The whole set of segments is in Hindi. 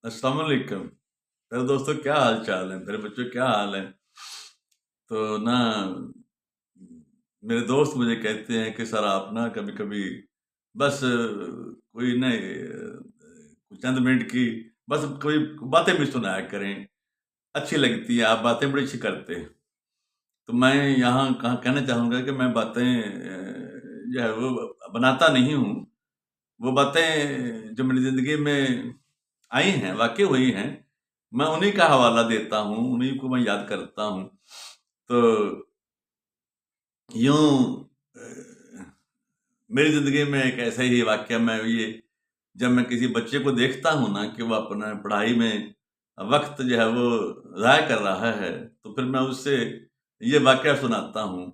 अस्सलाम वालेकुम। मेरे दोस्तों क्या हाल चाल है? मेरे बच्चों क्या हाल है? तो ना मेरे दोस्त मुझे कहते हैं कि सर आप ना कभी-कभी बस कोई ना चंद मिनट की बस कोई बातें भी सुनाया करें, अच्छी लगती है, आप बातें बड़ी अच्छी करते हैं। तो मैं यहाँ कहाँ कहना चाहूँगा कि मैं बातें जो है वो बनाता नहीं हूँ। वो बातें जो मेरी ज़िंदगी में आई हैं, वाक़ई हुई हैं, मैं उन्हीं का हवाला देता हूँ, उन्हीं को मैं याद करता हूँ। तो यूँ मेरी ज़िंदगी में एक ऐसा ही वाक़या मैं ये जब मैं किसी बच्चे को देखता हूँ ना कि वो अपना पढ़ाई में वक़्त जो है वो ज़ाया कर रहा है, तो फिर मैं उससे ये वाक़या सुनाता हूँ।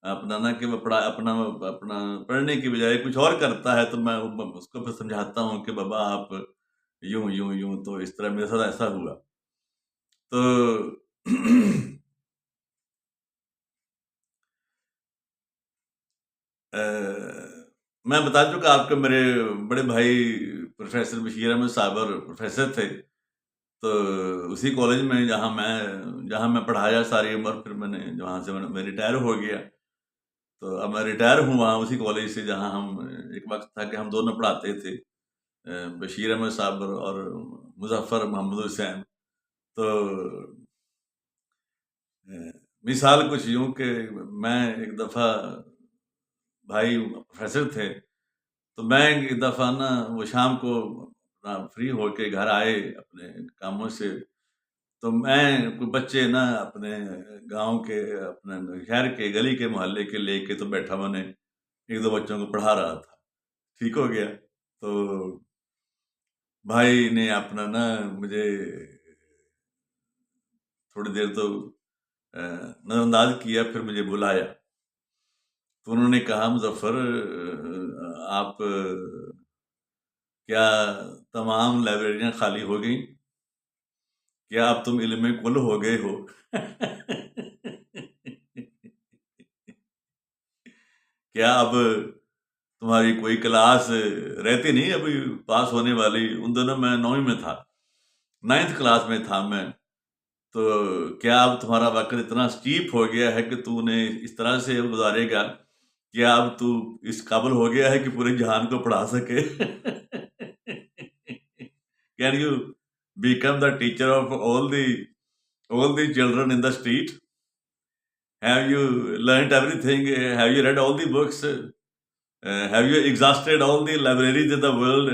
अपना ना कि वो अपना अपना पढ़ने की बजाय कुछ और करता है, तो मैं उसको फिर समझाता हूँ कि बाबा आप यूँ, यूँ, यूँ, तो इस तरह मेरे साथ ऐसा हुआ। तो अ, मैं बता चुका आपको मेरे बड़े भाई प्रोफ़ेसर बशीर अहमद साबर प्रोफ़ेसर थे। तो उसी कॉलेज में जहाँ मैं पढ़ाया सारी उम्र, फिर मैंने वहाँ से मैं रिटायर हो गया। तो अब मैं रिटायर हूँ वहाँ उसी कॉलेज से जहाँ हम एक वक़्त था कि हम दोनों पढ़ाते थे। बशीर अहमद साबर और मुज़फ़्फ़र मोहम्मद हुसैन। तो अ, मिसाल कुछ यूँ कि मैं एक दफ़ा भाई प्रोफ़ेसर थे, तो मैं एक दफ़ा ना वो शाम को फ्री होके घर आए अपने कामों से, तो मैं कुछ बच्चे ना अपने गाँव के अपने शहर के गली के मोहल्ले के लेके तो बैठा मैंने 1-2 बच्चों को पढ़ा रहा था। ठीक हो गया। तो भाई ने अपना ना मुझे थोड़ी देर तो नज़रअंदाज किया, फिर मुझे बुलाया। तो उन्होंने कहा मुज़फ़्फ़र आप क्या तमाम लाइब्रेरियाँ खाली हो गईं? क्या अब तुम इल्म कुल हो गए हो? क्या अब तुम्हारी कोई क्लास रहती नहीं अभी पास होने वाली? उन दिनों मैं 9वीं में था, 9th क्लास में था मैं। तो क्या अब तुम्हारा वक़्त इतना स्टीप हो गया है कि तू उन्हें इस तरह से गुज़ारेगा, क्या अब तू इस काबिल हो गया है कि पूरे जहान को पढ़ा सके? Can you become the teacher of all the children in the street? Have you learnt everything? Have you read all the books? Have you exhausted all the libraries in the world?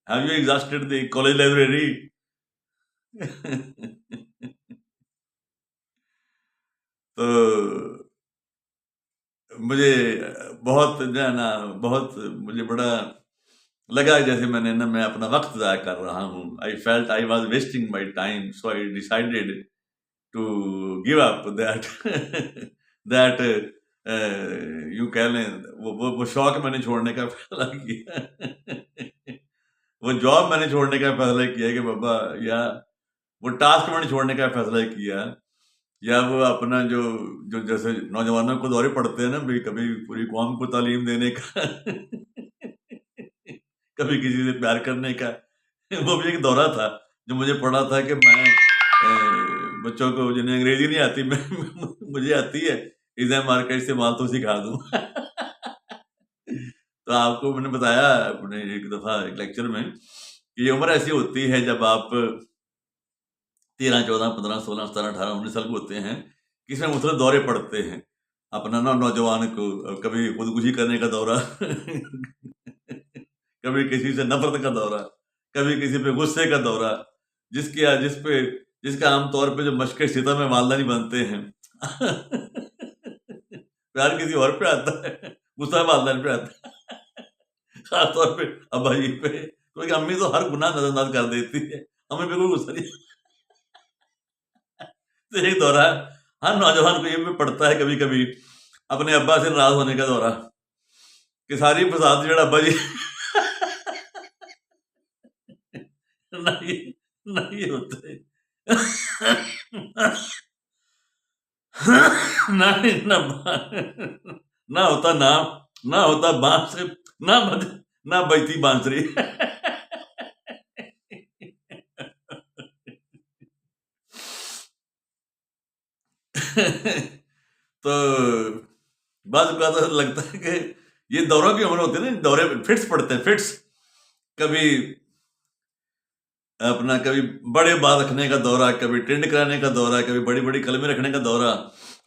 Have you exhausted the college library? तो मुझे बहुत जो है ना बहुत मुझे बड़ा लगा जैसे मैं अपना वक्त ज़ाया कर रहा हूँ। I felt I was wasting my time, so I decided to give up that that यूँ कह लें वो शौक मैंने छोड़ने का फैसला किया। वो जॉब मैंने छोड़ने का फैसला किया कि बाबा, या वो टास्क मैंने छोड़ने का फैसला किया, या वो अपना जो जो जैसे नौजवानों को दौरे पड़ते हैं ना भई, कभी पूरी कौम को तालीम देने का कभी किसी से प्यार करने का। वो भी एक दौरा था जो मुझे पड़ा था कि मैं बच्चों को जिन्हें अंग्रेज़ी नहीं आती मैं मुझे आती है, इज़ा मार का इस्तेमाल तो सिखा दूँ। तो आपको मैंने बताया अपने एक दफ़ा एक लेक्चर में कि ये उम्र ऐसी होती है जब आप 13, 14, 15, 16, 17, 18, 19 साल के होते हैं, कि इसमें मुख्तलिफ दौरे पड़ते हैं। अपना ना नौजवान को कभी खुदकुशी करने का दौरा, कभी किसी से नफ़रत का दौरा, कभी किसी पे गुस्से का दौरा, जिसका आम तौर पे जो मशक़े सितम में मालदानी बनते हैं। प्यार किसी और पे आता है, गुस्सा मालदान पे आता है। ख़ास तौर पे अब्बा जी पे, क्योंकि अम्मी तो हर गुनाह नज़रअंदाज कर देती है। हमें बिल्कुल गुस्सा नहीं। तो एक दौरा हर नौजवान को ये भी पड़ता है कभी-कभी अपने अब्बा से नाराज़ होने का दौरा, कि सारी फसाद जेड़ा अब्बा जी नहीं नहीं होते। नहीं ना ना होता नाम, ना होता बाँस, ना बजती बांसुरी। तो बाद का तो लगता है कि ये दौरों की उम्र होती है ना, दौरे फिट्स पड़ते हैं, फिट्स। कभी अपना कभी बड़े बाल रखने का दौरा, कभी ट्रेंड कराने का दौरा, कभी बड़ी बड़ी कलमें रखने का दौरा,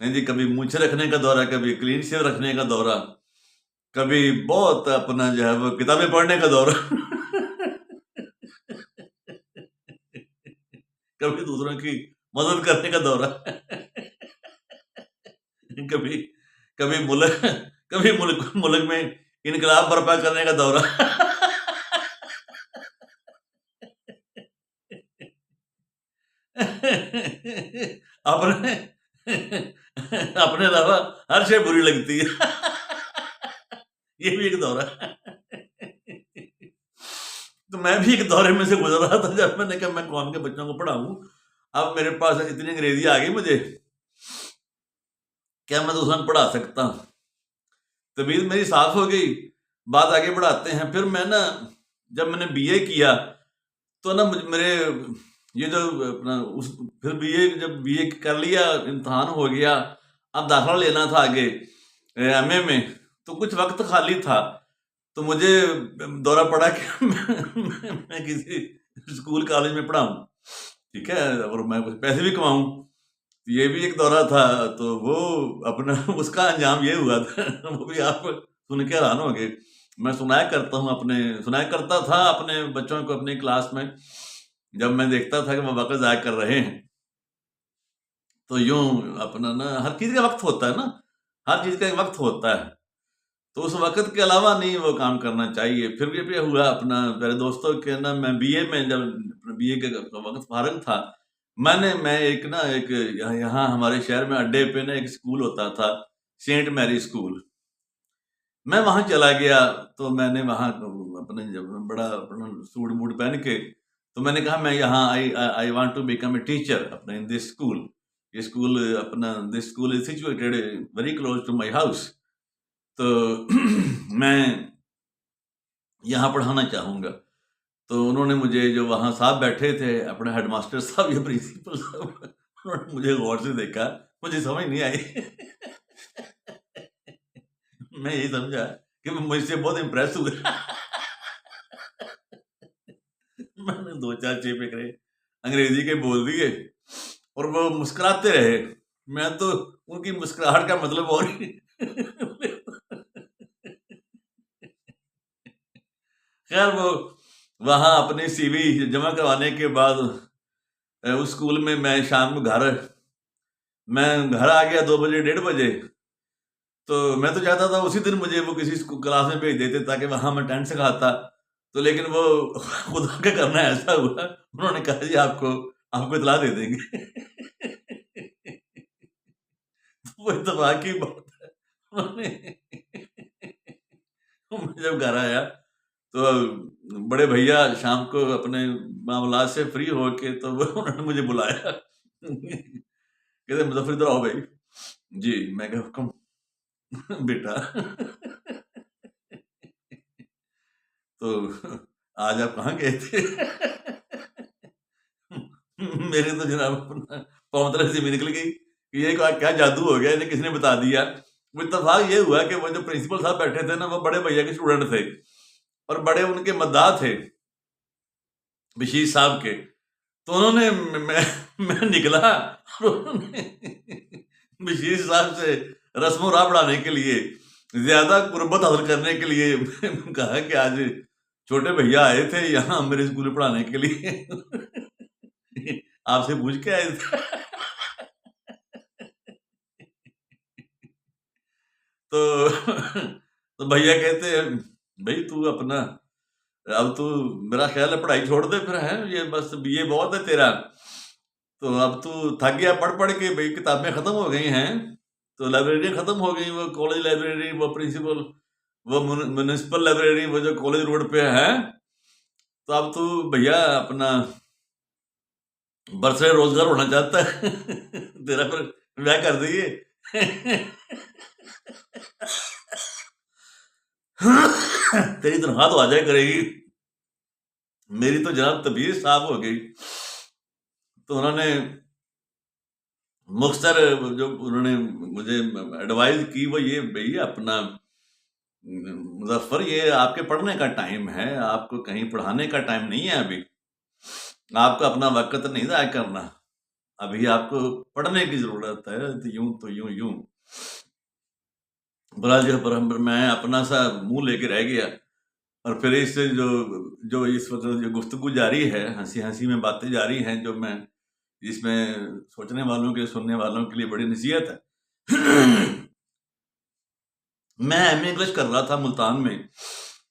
जी, कभी मूछें रखने का दौरा, कभी क्लीन शेव रखने का दौरा, कभी बहुत अपना जो है वो किताबें पढ़ने का दौरा। कभी दूसरों की मदद करने का दौरा। कभी कभी मुल्क कभी मुल्क मुल्क में इनकलाब बर्पा करने का दौरा। अपने अपने अलावा हर शय बुरी लगती है। ये भी एक दौरा है। तो मैं भी एक दौरे में से गुजर रहा था, जब मैंने कहा मैं कौम के बच्चों को पढ़ाऊं। अब मेरे पास इतनी अंग्रेजी आ गई मुझे, क्या मैं दूसरों को पढ़ा सकता हूं। तबीयत मेरी साफ हो गई, बात आगे बढ़ाते हैं। फिर मैं ना, जब मैंने बीए किया तो ना मेरे ये जो अपना उस फिर बीए, जब बीए कर लिया, इम्तिहान हो गया, अब दाखिला लेना था आगे एमए में, तो कुछ वक्त खाली था। तो मुझे दौरा पड़ा कि मैं किसी स्कूल कॉलेज में पढ़ाऊं, ठीक है, और मैं कुछ पैसे भी कमाऊं। ये भी एक दौरा था। तो वो अपना उसका अंजाम ये हुआ था, वो भी आप सुन के हैरान होंगे। मैं सुनाया करता था अपने बच्चों को अपनी क्लास में, जब मैं देखता था कि वो वक्त ज़ाया कर रहे हैं। तो यूं अपना ना, हर चीज़ का वक्त होता है ना, हर चीज़ का एक वक्त होता है। तो उस वक्त के अलावा नहीं वो काम करना चाहिए। फिर ये भी हुआ अपना मेरे दोस्तों के ना, मैं बीए में, जब बीए के वक्त फारिग था, मैं एक यहाँ हमारे शहर में अड्डे पे ना एक स्कूल होता था, सेंट मैरी स्कूल। मैं वहां चला गया। तो मैंने वहां अपने जब बड़ा अपना सूट बूट पहन के, तो मैंने कहा मैं यहाँ I want to become a teacher अपने इन दिस स्कूल। ये स्कूल अपना, this school is situated very close to my house. तो मैं यहाँ पढ़ाना चाहूंगा। तो उन्होंने मुझे, जो वहाँ साहब बैठे थे, अपने हेडमास्टर साहब या प्रिंसिपल साहब, उन्होंने मुझे गौर से देखा, मुझे समझ नहीं आई। मैं यही समझा कि मैं मुझसे बहुत इम्प्रेस हुए। मैंने दो चार चेपे करे अंग्रेजी के बोल दिए, और वो मुस्कुराते रहे। मैं तो उनकी मुस्कुराहट का मतलब और ही खैर, वो वहां अपनी सीवी जमा करवाने के बाद उस स्कूल में मैं शाम को मैं घर आ गया 2 बजे 1:30 बजे। तो मैं तो चाहता था उसी दिन मुझे वो किसी क्लास में भेज देते, ताकि वहां मैं टेंट सिखाता। तो लेकिन वो खुदा का करना ऐसा हुआ, उन्होंने कहा जी आपको आपको इतला दे देंगे। तो वो इत्तेफाक की बात है, उन्होंने मैं जब घर आया, तो बड़े भैया शाम को अपने मामलात से फ्री होके, तो वो उन्होंने मुझे बुलाया। कहते मुजफ्फर इधर आओ भाई। जी, मैं कहा हुक्म। बेटा। तो आज आप कहाँ गए थे? मेरे तो जनाब अपना पाँव तले से भी निकल गई कि ये क्या जादू हो गया, इन्हें किसने बता दिया। वो इत्तेफाक ये हुआ कि वो जो प्रिंसिपल साहब बैठे थे ना, वो बड़े भैया के स्टूडेंट थे, और बड़े उनके मद्दाह थे बशीर साहब के। तो उन्होंने मैं निकला, और उन्होंने बशीर साहब से रस्म राह बढ़ाने के लिए, ज्यादा कुर्बत हासिल करने के लिए कहा कि आज छोटे भैया आए थे यहाँ मेरे स्कूल में पढ़ाने के लिए। आपसे पूछ के आए थे। तो तो भैया कहते हैं भाई तू अपना, अब तू मेरा ख्याल है पढ़ाई छोड़ दे फिर, है ये बस बीए बहुत है तेरा। तो अब तू थक गया पढ़ पढ़ के, भाई किताबें खत्म हो गई हैं, तो लाइब्रेरी खत्म हो गई, वो कॉलेज लाइब्रेरी, वो प्रिंसिपल, वो म्यूनिसिपल लाइब्रेरी, वो जो कॉलेज रोड पे है। तो अब तू भैया अपना बरसरे रोजगार होना चाहता है। तेरा फिर ब्याह कर दिए। तेरी तनख्वाह तो आ जाए करेगी। मेरी तो जनाब तबीयत साफ हो गई। तो उन्होंने मुख्तसर जो उन्होंने मुझे एडवाइस की वो ये, भैया अपना मुजफ्फर, ये आपके पढ़ने का टाइम है, आपको कहीं पढ़ाने का टाइम नहीं है अभी, आपको अपना वक्त नहीं ज़ाया करना, अभी आपको पढ़ने की ज़रूरत है। तो यूं यूं बड़ा जो है, पर मैं अपना सा मुंह लेके रह गया। और फिर इससे जो जो इस वक्त जो गुफ्तगू जारी है, हंसी हंसी में बातें जारी हैं, जो मैं जिसमें सोचने वालों के, सुनने वालों के लिए बड़ी नसीहत है। मैं एमए इंग्लिश कर रहा था मुल्तान में,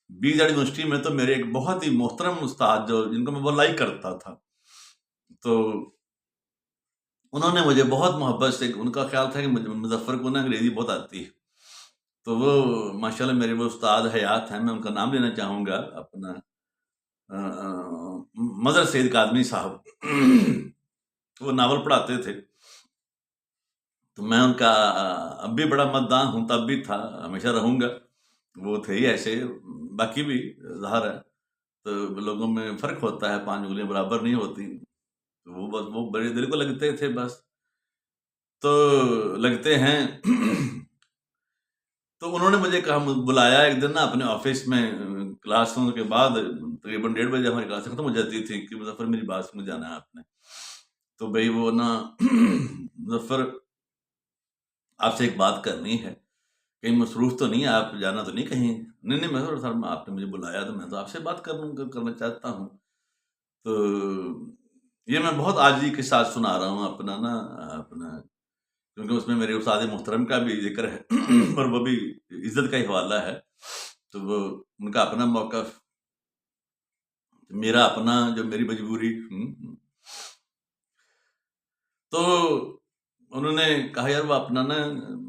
बीजेड यूनिवर्सिटी में। तो मेरे एक बहुत ही मोहतरम उस्ताद, जो जिनको मैं बहुत लाइक करता था, तो उन्होंने मुझे बहुत मोहब्बत से, उनका ख्याल था कि मुझे, मुजफ्फर को ना अंग्रेजी बहुत आती है। तो वो माशाल्लाह मेरे वो उस्ताद हयात हैं, मैं उनका नाम लेना चाहूंगा, अपना मदर सैयद कादमी साहब। वो नावल पढ़ाते थे। तो मैं उनका अब भी बड़ा मद्दाह हूँ, तब भी था, हमेशा रहूंगा। वो थे ही ऐसे, बाकी भी ज़ाहिर है, तो लोगों में फ़र्क होता है, 5 उँगलियाँ बराबर नहीं होती। तो वो बस वो बड़े दिल को लगते थे बस, तो लगते हैं। तो उन्होंने मुझे कहा, बुलाया एक दिन ना अपने ऑफ़िस में, क्लासों के बाद तकरीबन 1:30 बजे हमारी क्लास खत्म हो जाती थी, कि मुज़फ्फर मेरी बात सुन, जाना है आपने। तो भई वो ना, मुज़फ्फर आपसे एक बात करनी है, कहीं मसरूफ़ तो नहीं है आप, जाना तो नहीं कहीं? नहीं, नहीं, मैं सर आपने मुझे बुलाया तो मैं तो आपसे बात करना चाहता हूँ। तो ये मैं बहुत आजिज़ी के साथ सुना रहा हूँ अपना ना, अपना, क्योंकि उसमें मेरे उस्ताद मोहतरम का भी ज़िक्र है, और वो भी इज़्ज़त का ही हवाला है। तो वो उनका अपना मौक़िफ़, मेरा अपना, जो मेरी मजबूरी। तो उन्होंने कहा, यार वो अपना ना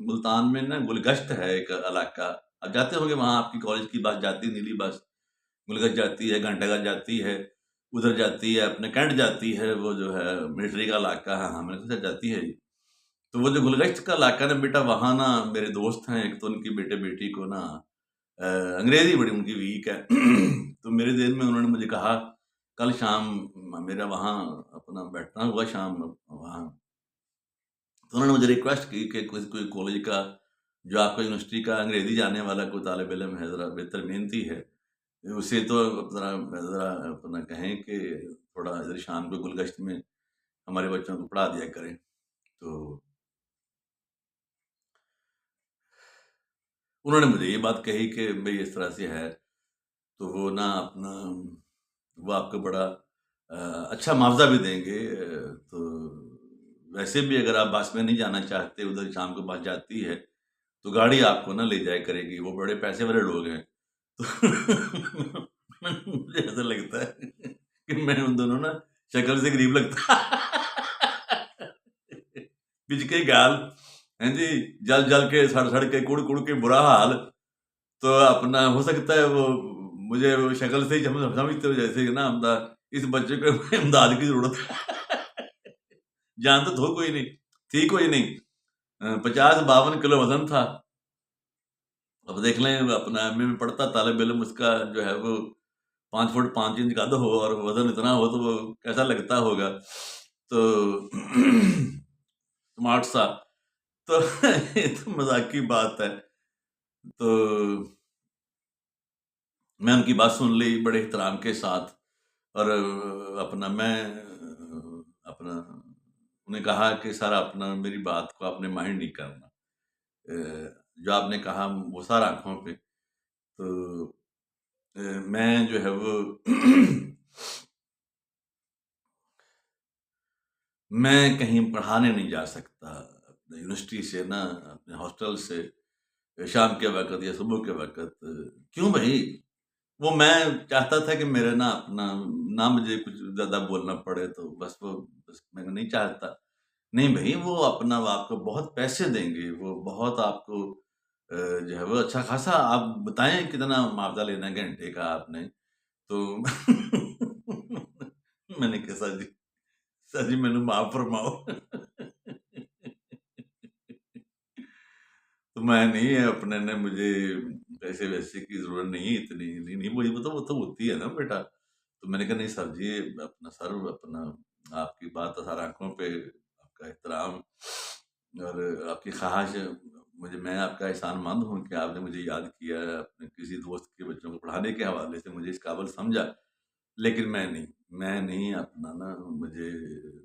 मुल्तान में ना गुलगश्त है एक इलाका, आप जाते होंगे वहाँ, आपकी कॉलेज की बस जाती है, नीली बस गुलगश्त जाती है, घंटाघर जाती है, उधर जाती है, अपने कैंट जाती है, वो जो है मिलिट्री का इलाका है, हाँ, मेरे ख्याल से जाती है। तो वो जो गुलगश्त का इलाका ना बेटा, वहाँ ना मेरे दोस्त हैं एक, तो उनकी बेटे-बेटी को ना अंग्रेज़ी बड़ी उनकी वीक है। तो मेरे ज़हन में उन्होंने मुझे कहा, कल शाम मेरा वहाँ अपना बैठना हुआ शाम वहाँ। तो उन्होंने मुझे रिक्वेस्ट की कि कोई कोई कॉलेज का, जो आपका यूनिवर्सिटी का अंग्रेज़ी जानने वाला कोई तालिब इल्म है, ज़रा बेहतर मेहनती है, उसे तो ज़रा ज़रा अपना कहें कि थोड़ा इधर शाम को गुलगश्त में हमारे बच्चों को पढ़ा दिया करें। तो उन्होंने मुझे ये बात कही कि भई इस तरह से है, तो वो ना अपना, वो आपको बड़ा अच्छा मुआवज़ा भी देंगे। तो वैसे भी अगर आप बस में नहीं जाना चाहते, उधर शाम को बस जाती है, तो गाड़ी आपको ना ले जाया करेगी, वो बड़े पैसे वाले लोग हैं। तो मुझे ऐसा लगता है कि मैं उन दोनों ना शक्ल से गरीब लगता। पिचके गाल, हैं जी, जल-जल के, सड़-सड़ के, कुड़-कुड़ के बुरा हाल। तो अपना हो सकता है वो मुझे वो शक्ल से ही समझते हो, जैसे कि ना इस बच्चे को इमदाद की ज़रूरत है। जान तो कोई नहीं, थी कोई नहीं। 50-52 किलो वज़न था। अब देख लें, अपना एमए में पढ़ता तालिब इल्म, उसका जो है वो 5 फुट 5 इंच कद हो और वज़न इतना हो, तो वो कैसा लगता होगा। तो स्मार्ट सा। तो ये तो मज़ाक की बात है। तो मैं उनकी बात सुन ली बड़े एहतराम के साथ, और अपना मैं अपना उन्हें कहा कि सर, अपना मेरी बात को आपने माइंड नहीं करना। जो आपने कहा वो सारा आँखों पे। तो मैं जो है वो मैं कहीं पढ़ाने नहीं जा सकता, अपने यूनिवर्सिटी से ना, अपने हॉस्टल से, शाम के वक़्त या सुबह के वक़्त। क्यों भई? वो मैं चाहता था कि मेरा ना अपना, ना मुझे कुछ ज़्यादा बोलना पड़े, तो बस वो, बस मैं नहीं चाहता। नहीं भई, वो अपना वो आपको बहुत पैसे देंगे, वो बहुत आपको जो है वो अच्छा खासा, आप बताएँ कितना मुआवज़ा लेना है घंटे का आपने? तो मैंने कहा, सर जी मैनू माफ़ फरमाओ। तो मैं नहीं, अपने ने मुझे पैसे-वैसे की ज़रूरत नहीं, इतनी नहीं, नहीं, मुझे वो तो होती है ना बेटा। तो मैंने कहा, नहीं सर जी, अपना सर, अपना आपकी बात तो सर आँखों पे, आपका आपका एहतराम और आपकी ख़्वाहिश, मैं आपका एहसानमंद हूँ कि आपने मुझे याद किया, अपने किसी दोस्त के बच्चों को पढ़ाने के हवाले से मुझे इस काबिल समझा। लेकिन मैं नहीं अपना ना मुझे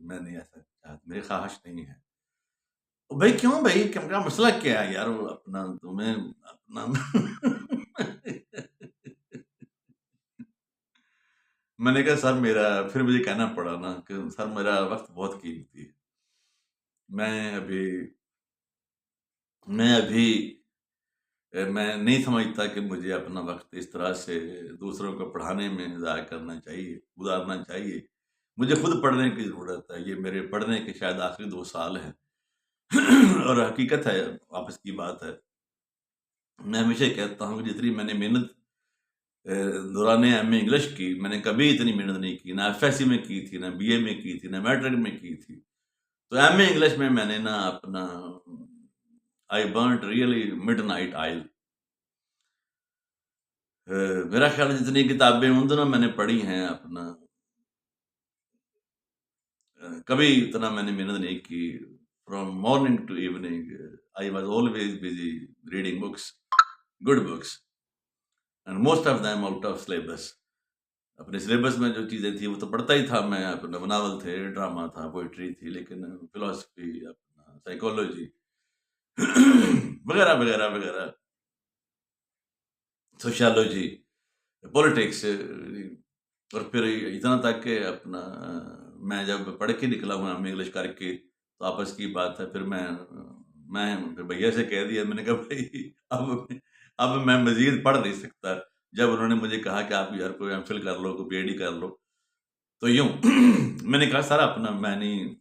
मैं नहीं ऐसा चाहता, मेरी ख़्वाहिश नहीं है। भाई क्यों भाई? क्या मसला क्या है यार? वो अपना तुम्हें अपना मैंने कहा सर मेरा, फिर मुझे कहना पड़ा ना कि सर मेरा वक़्त बहुत कीमती है। मैं अभी मैं अभी मैं नहीं समझता कि मुझे अपना वक़्त इस तरह से दूसरों को पढ़ाने में ज़ाया करना चाहिए, गुज़ारना चाहिए। मुझे खुद पढ़ने की ज़रूरत है। ये मेरे पढ़ने के शायद आखिरी 2 साल हैं। और हकीकत है, वापस की बात है। मैं हमेशा ये कहता हूँ कि जितनी मैंने मेहनत अ, दौरान एमए इंग्लिश की, मैंने कभी इतनी मेहनत नहीं की, ना एफएससी में की थी, ना बीए में की थी, ना मैट्रिक में की थी। तो एमए इंग्लिश में मैंने ना अपना आई बर्न्ट रियली मिडनाइट ऑयल। मेरा ख्याल है जितनी किताबें उन दिनों मैंने पढ़ी हैं अपना, कभी इतना मैंने मेहनत नहीं की। From morning to evening I was always busy reading books, good books, and most of them out of syllabus. अपने सिलेबस में जो चीज़ें थी वो तो पढ़ता ही था मैं, अपना नॉवल थे, ड्रामा था, पोएट्री थी, लेकिन फिलॉसफी, अपना साइकोलॉजी वगैरह, वगैरह, वगैरह, सोशियोलॉजी, पॉलिटिक्स, और फिर इतना तक कि अपना मैं जब पढ़ के निकला हूँ एमए इंग्लिश करके, तो आपस की बात है, फिर मैं फिर भैया से कह दिया, मैंने कहा भाई अब मैं मज़ीद पढ़ नहीं सकता। जब उन्होंने मुझे कहा कि आप यार कोई एमफिल कर लो, कोई पीएचडी कर लो, तो यूँ मैंने कहा सर अपना मैं नहीं,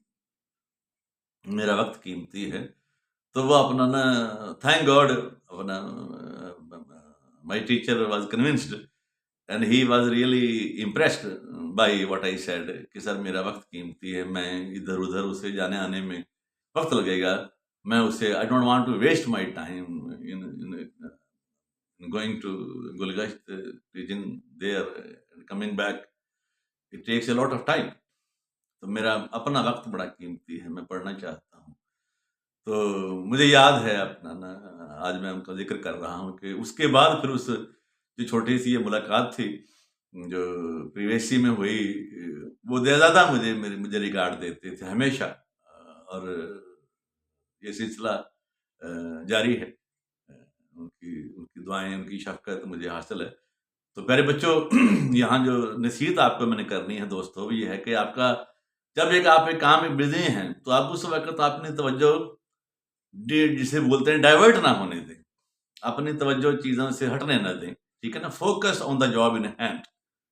मेरा वक़्त कीमती है। तो वो अपना ना, थैंक गॉड, अपना my teacher was convinced and he was really impressed by what I said कि सर मेरा वक़्त कीमती है, मैं इधर-उधर उसे जाने-आने में वक़्त लगेगा। मैं उसे I don't want to waste my time in going to Gulgasht, teaching there and coming back, it takes a lot of time. तो मेरा अपना वक़्त बड़ा कीमती है, मैं पढ़ना चाहता हूँ। तो मुझे याद है अपना ना, आज मैं उनका ज़िक्र कर रहा हूँ कि उसके बाद फिर उस जो छोटी-सी ये मुलाकात थी, जो प्रीवियसली में हुई, वो ज़्यादा मुझे रिगार्ड देते थे हमेशा, और ये सिलसिला जारी है। अ, उनकी उनकी दुआएँ, उनकी शफ़क़त मुझे हासिल है। तो प्यारे बच्चों, यहाँ जो नसीहत आपको मैंने करनी है दोस्तों, वो ये है कि आपका जब आप एक काम में बिज़ी हैं, तो आप उस वक़्त अपनी तवज्जो जिसे बोलते हैं डाइवर्ट ना होने दें। अपनी तवज्जो चीज़ों से हटने ना दें, ठीक है ना? Focus on the job in hand,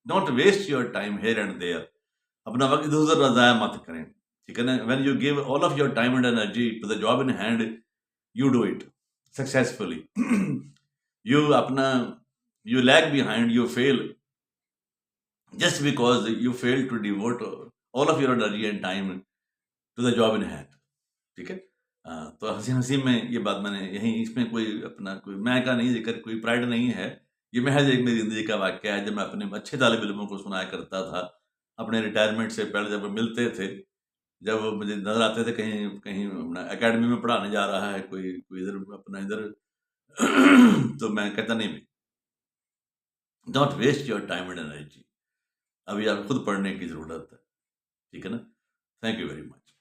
don't waste your time here and there. अपना वक़्त इधर-उधर ज़ाया मत करें, ठीक है ना? When you give all of your time and energy to the job in hand, you do it successfully. you अपना you lag behind, you fail just because you fail to devote all of your energy and time to the job in hand. ठीक है? तो हँसी-हँसी में ये बात मैंने यहीं, इसमें कोई अपना कोई मैं का नहीं जिक्र, कोई प्राइड नहीं है। ये महज़ एक मेरी ज़िंदगी का वाक़या है, जब मैं अपने अच्छे तालिब-इल्मों को सुनाया करता था, अपने रिटायरमेंट से पहले जब वो मिलते थे, जब वो मुझे नज़र आते थे कहीं कहीं अपना अकेडमी में पढ़ाने जा रहा है, कोई कोई इधर अपना इधर तो मैं कहता नहीं भाई, don't waste your time and energy, अभी आपको खुद पढ़ने की ज़रूरत है, ठीक है ना? Thank you very much.